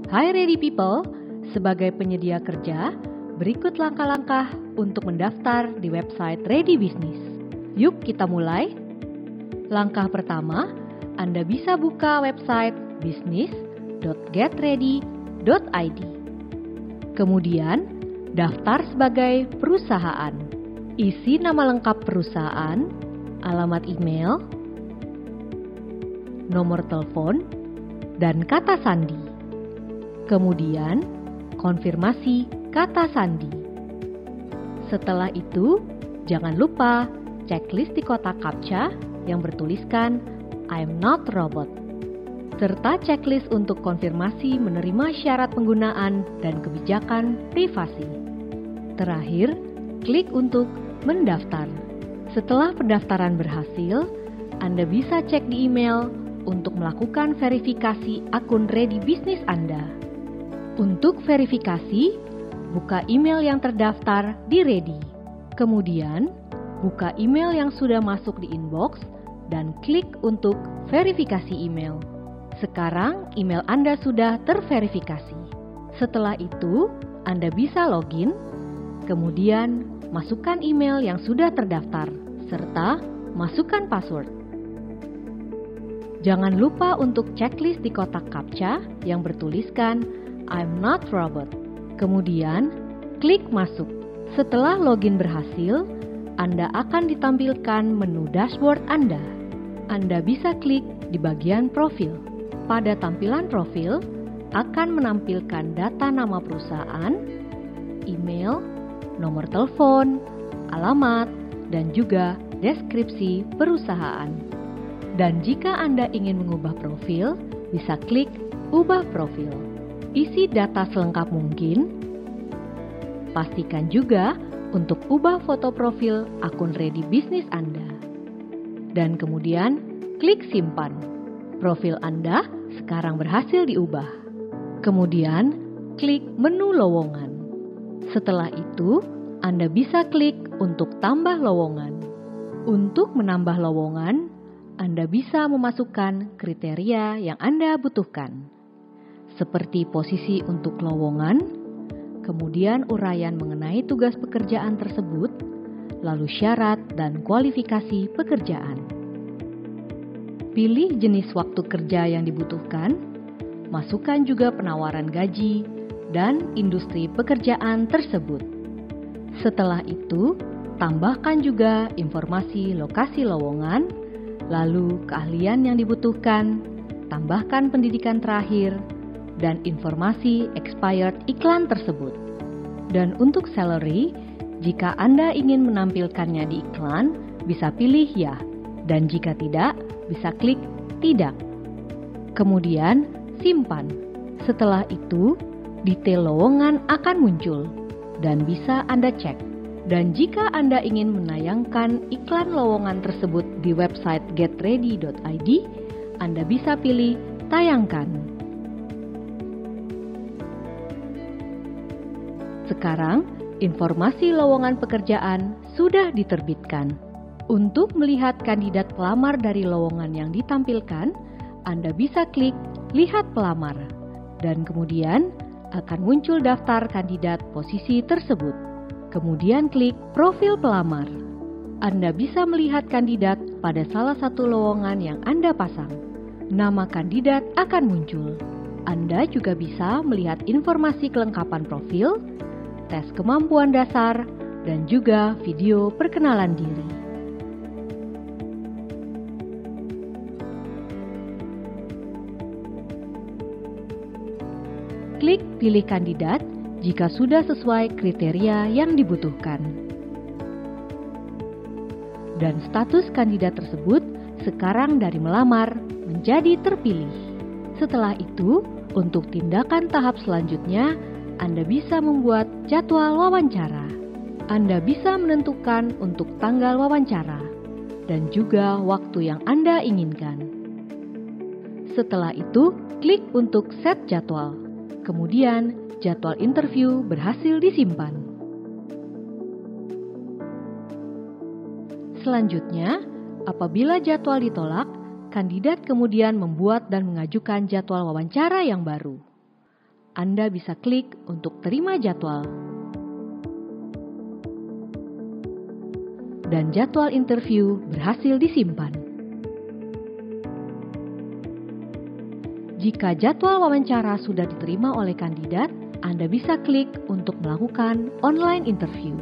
Hai Ready People, sebagai penyedia kerja, berikut langkah-langkah untuk mendaftar di website Ready Business. Yuk kita mulai. Langkah pertama, Anda bisa buka website business.getready.id. Kemudian, daftar sebagai perusahaan. Isi nama lengkap perusahaan, alamat email, nomor telepon, dan kata sandi. Kemudian, konfirmasi kata sandi. Setelah itu, jangan lupa checklist di kotak CAPTCHA yang bertuliskan I'm not robot, serta checklist untuk konfirmasi menerima syarat penggunaan dan kebijakan privasi. Terakhir, klik untuk mendaftar. Setelah pendaftaran berhasil, Anda bisa cek di email untuk melakukan verifikasi akun Ready Business Anda. Untuk verifikasi, buka email yang terdaftar di Ready. Kemudian, buka email yang sudah masuk di inbox dan klik untuk verifikasi email. Sekarang email Anda sudah terverifikasi. Setelah itu, Anda bisa login, kemudian masukkan email yang sudah terdaftar, serta masukkan password. Jangan lupa untuk checklist di kotak CAPTCHA yang bertuliskan I'm not robot. Kemudian, klik masuk. Setelah login berhasil, Anda akan ditampilkan menu dashboard Anda. Anda bisa klik di bagian profil. Pada tampilan profil, akan menampilkan data nama perusahaan, email, nomor telepon, alamat, dan juga deskripsi perusahaan. Dan jika Anda ingin mengubah profil, bisa klik ubah profil. Isi data selengkap mungkin. Pastikan juga untuk ubah foto profil akun Ready Business Anda. Dan kemudian klik simpan. Profil Anda sekarang berhasil diubah. Kemudian klik menu lowongan. Setelah itu, Anda bisa klik untuk tambah lowongan. Untuk menambah lowongan, Anda bisa memasukkan kriteria yang Anda butuhkan, seperti posisi untuk lowongan, kemudian uraian mengenai tugas pekerjaan tersebut, lalu syarat dan kualifikasi pekerjaan. Pilih jenis waktu kerja yang dibutuhkan, masukkan juga penawaran gaji dan industri pekerjaan tersebut. Setelah itu, tambahkan juga informasi lokasi lowongan, lalu keahlian yang dibutuhkan, tambahkan pendidikan terakhir, dan informasi expired iklan tersebut. Dan untuk salary, jika Anda ingin menampilkannya di iklan, bisa pilih ya, dan jika tidak, bisa klik tidak. Kemudian, simpan. Setelah itu, detail lowongan akan muncul, dan bisa Anda cek. Dan jika Anda ingin menayangkan iklan lowongan tersebut di website getready.id, Anda bisa pilih tayangkan. Sekarang, informasi lowongan pekerjaan sudah diterbitkan. Untuk melihat kandidat pelamar dari lowongan yang ditampilkan, Anda bisa klik Lihat Pelamar, dan kemudian akan muncul daftar kandidat posisi tersebut. Kemudian klik Profil Pelamar. Anda bisa melihat kandidat pada salah satu lowongan yang Anda pasang. Nama kandidat akan muncul. Anda juga bisa melihat informasi kelengkapan profil, tes kemampuan dasar, dan juga video perkenalan diri. Klik pilih kandidat jika sudah sesuai kriteria yang dibutuhkan. Dan status kandidat tersebut sekarang dari melamar menjadi terpilih. Setelah itu, untuk tindakan tahap selanjutnya, Anda bisa membuat jadwal wawancara. Anda bisa menentukan untuk tanggal wawancara dan juga waktu yang Anda inginkan. Setelah itu, klik untuk set jadwal. Kemudian, jadwal interview berhasil disimpan. Selanjutnya, apabila jadwal ditolak, kandidat kemudian membuat dan mengajukan jadwal wawancara yang baru. Anda bisa klik untuk terima jadwal. Dan jadwal interview berhasil disimpan. Jika jadwal wawancara sudah diterima oleh kandidat, Anda bisa klik untuk melakukan online interview.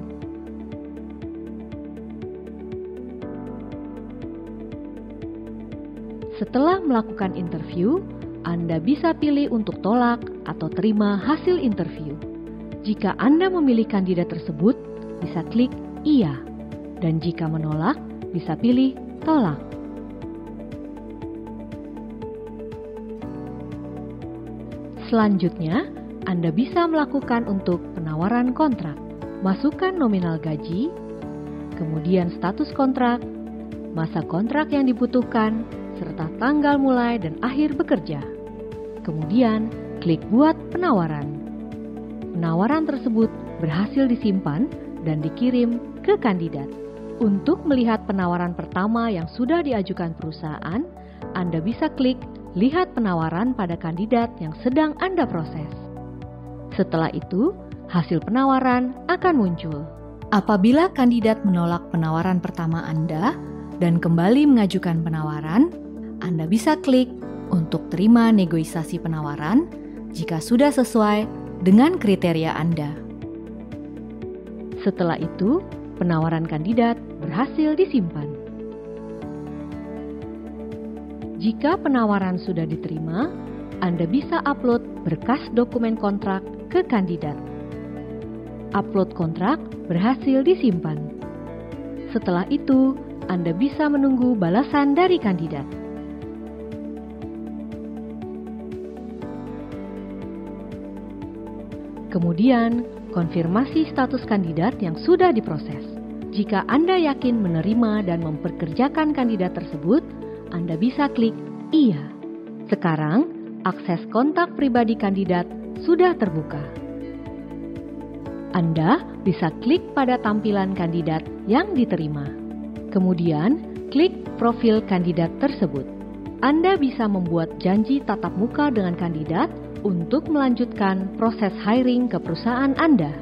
Setelah melakukan interview, Anda bisa pilih untuk tolak atau terima hasil interview. Jika Anda memilih kandidat tersebut, bisa klik iya. Dan jika menolak, bisa pilih tolak. Selanjutnya, Anda bisa melakukan untuk penawaran kontrak. Masukkan nominal gaji, kemudian status kontrak, masa kontrak yang dibutuhkan, serta tanggal mulai dan akhir bekerja. Kemudian, klik buat penawaran. Penawaran tersebut berhasil disimpan dan dikirim ke kandidat. Untuk melihat penawaran pertama yang sudah diajukan perusahaan, Anda bisa klik lihat penawaran pada kandidat yang sedang Anda proses. Setelah itu, hasil penawaran akan muncul. Apabila kandidat menolak penawaran pertama Anda dan kembali mengajukan penawaran, Anda bisa klik untuk terima negosiasi penawaran jika sudah sesuai dengan kriteria Anda. Setelah itu, penawaran kandidat berhasil disimpan. Jika penawaran sudah diterima, Anda bisa upload berkas dokumen kontrak ke kandidat. Upload kontrak berhasil disimpan. Setelah itu, Anda bisa menunggu balasan dari kandidat. Kemudian, konfirmasi status kandidat yang sudah diproses. Jika Anda yakin menerima dan memperkerjakan kandidat tersebut, Anda bisa klik iya. Sekarang, akses kontak pribadi kandidat sudah terbuka. Anda bisa klik pada tampilan kandidat yang diterima. Kemudian, klik profil kandidat tersebut. Anda bisa membuat janji tatap muka dengan kandidat untuk melanjutkan proses hiring ke perusahaan Anda.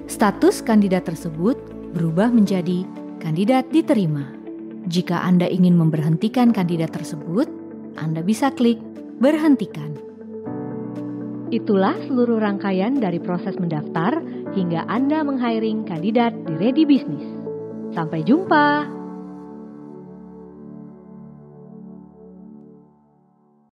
Status kandidat tersebut berubah menjadi kandidat diterima. Jika Anda ingin memberhentikan kandidat tersebut, Anda bisa klik berhentikan. Itulah seluruh rangkaian dari proses mendaftar hingga Anda meng-hiring kandidat di Ready Business. Sampai jumpa!